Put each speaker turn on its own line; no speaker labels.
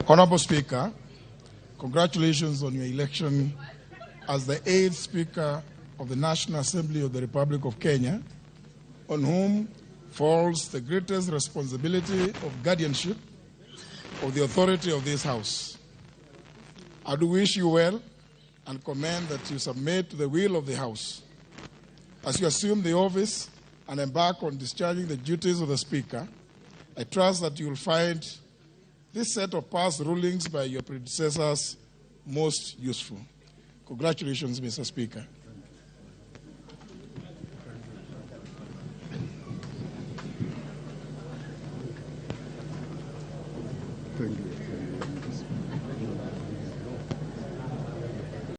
Honorable Speaker, congratulations on your election as the 8th Speaker of the National Assembly of the Republic of Kenya, on whom falls the greatest responsibility of guardianship of the authority of this House. I do wish you well and commend that you submit to the will of the House. As you assume the office and embark on discharging the duties of the Speaker, I trust that you will find this set of past rulings by your predecessors most useful. Congratulations, Mr. Speaker.
Thank you.